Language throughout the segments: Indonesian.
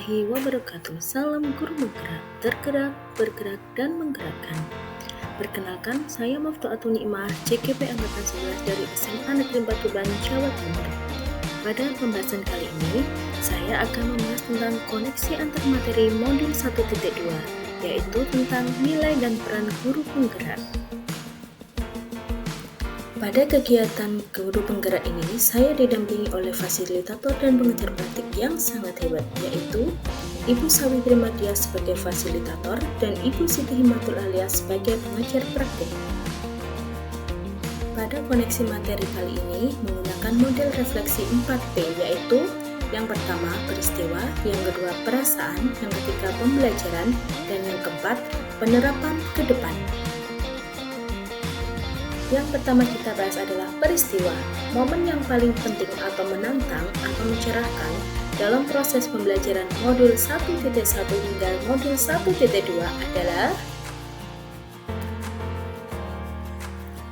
warahmatullahi wabarakatuh. Salam guru menggerak, tergerak, bergerak, dan menggerakkan. Perkenalkan, saya Maftuhatun Nikmah, CGP Angkatan 11 dari SMA Negeri 4 Tuban, Jawa Timur. Pada pembahasan kali ini, saya akan membahas tentang koneksi antar materi modul 1.2, yaitu tentang nilai dan peran guru penggerak. Pada kegiatan guru penggerak ini, saya didampingi oleh fasilitator dan pengajar praktik yang sangat hebat, yaitu Ibu Sawitri Madia sebagai fasilitator dan Ibu Siti Himatul Alia sebagai pengajar praktik. Pada koneksi materi kali ini menggunakan model refleksi 4P, yaitu yang pertama peristiwa, yang kedua perasaan, yang ketiga pembelajaran, dan yang keempat penerapan ke depan. Yang pertama kita bahas adalah peristiwa, momen yang paling penting atau menantang atau mencerahkan dalam proses pembelajaran modul 1.1 hingga modul 1.2 adalah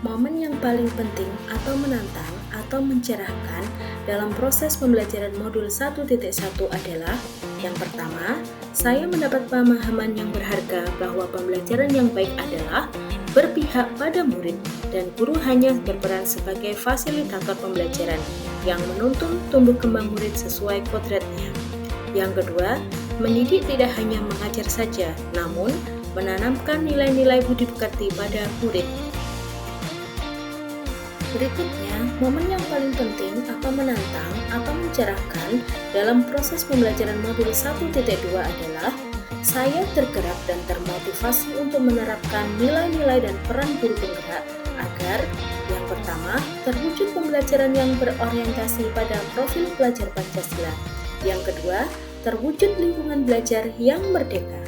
momen yang paling penting atau menantang atau mencerahkan dalam proses pembelajaran modul 1.1 adalah yang pertama, saya mendapat pemahaman yang berharga bahwa pembelajaran yang baik adalah berpihak pada murid dan guru hanya berperan sebagai fasilitator pembelajaran yang menuntun tumbuh kembang murid sesuai kodratnya. Yang kedua, mendidik tidak hanya mengajar saja, namun menanamkan nilai-nilai budi pekerti pada murid. Berikutnya, momen yang paling penting atau menantang atau mencerahkan dalam proses pembelajaran modul 1.2 adalah saya tergerak dan termotivasi untuk menerapkan nilai-nilai dan peran guru penggerak agar yang pertama, terwujud pembelajaran yang berorientasi pada profil pelajar Pancasila. Yang kedua, terwujud lingkungan belajar yang merdeka.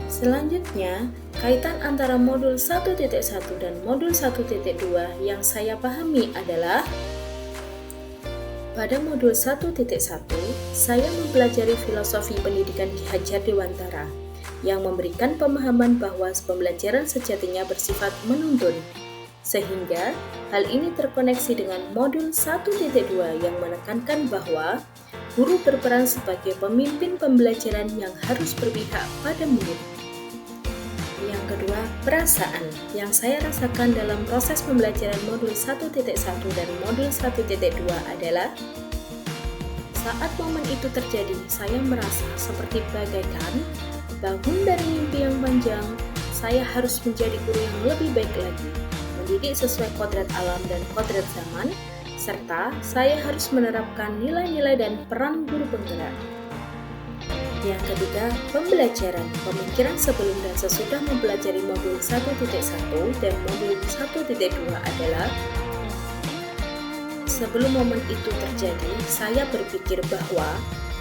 Selanjutnya, kaitan antara modul 1.1 dan modul 1.2 yang saya pahami adalah pada modul 1.1, saya mempelajari filosofi pendidikan Ki Hajar Dewantara yang memberikan pemahaman bahwa pembelajaran sejatinya bersifat menuntun. Sehingga, hal ini terkoneksi dengan modul 1.2 yang menekankan bahwa guru berperan sebagai pemimpin pembelajaran yang harus berpihak pada murid. Yang kedua, perasaan yang saya rasakan dalam proses pembelajaran modul 1.1 dan modul 1.2 adalah saat momen itu terjadi, saya merasa seperti bagaikan bangun dari mimpi yang panjang. Saya harus menjadi guru yang lebih baik lagi, mendidik sesuai kodrat alam dan kodrat zaman, serta saya harus menerapkan nilai-nilai dan peran guru penggerak. Yang ketiga, pembelajaran, pemikiran sebelum dan sesudah mempelajari modul 1.1 dan modul 1.2 adalah sebelum momen itu terjadi, saya berpikir bahwa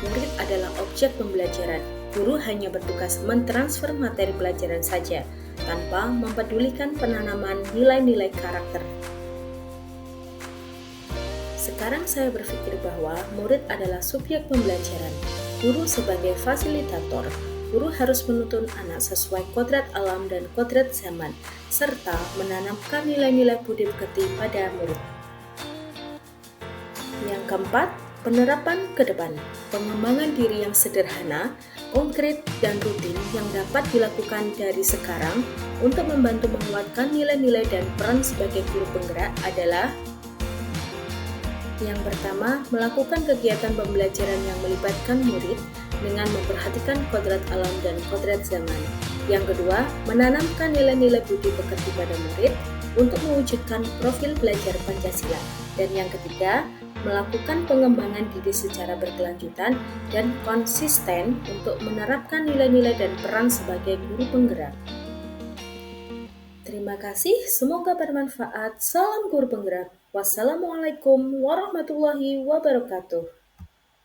murid adalah objek pembelajaran. Guru hanya bertugas mentransfer materi pelajaran saja, tanpa mempedulikan penanaman nilai-nilai karakter. Sekarang saya berpikir bahwa murid adalah subjek pembelajaran. Guru sebagai fasilitator, guru harus menuntun anak sesuai kodrat alam dan kodrat zaman, serta menanamkan nilai-nilai budi pekerti pada murid. Yang keempat, penerapan ke depan, pengembangan diri yang sederhana, konkret, dan rutin yang dapat dilakukan dari sekarang untuk membantu menguatkan nilai-nilai dan peran sebagai guru penggerak adalah yang pertama, melakukan kegiatan pembelajaran yang melibatkan murid dengan memperhatikan kodrat alam dan kodrat zaman. Yang kedua, menanamkan nilai-nilai budi pekerti pada murid untuk mewujudkan profil belajar Pancasila. Dan yang ketiga, melakukan pengembangan diri secara berkelanjutan dan konsisten untuk menerapkan nilai-nilai dan peran sebagai guru penggerak. Terima kasih, semoga bermanfaat. Salam guru penggerak. Wassalamualaikum warahmatullahi wabarakatuh.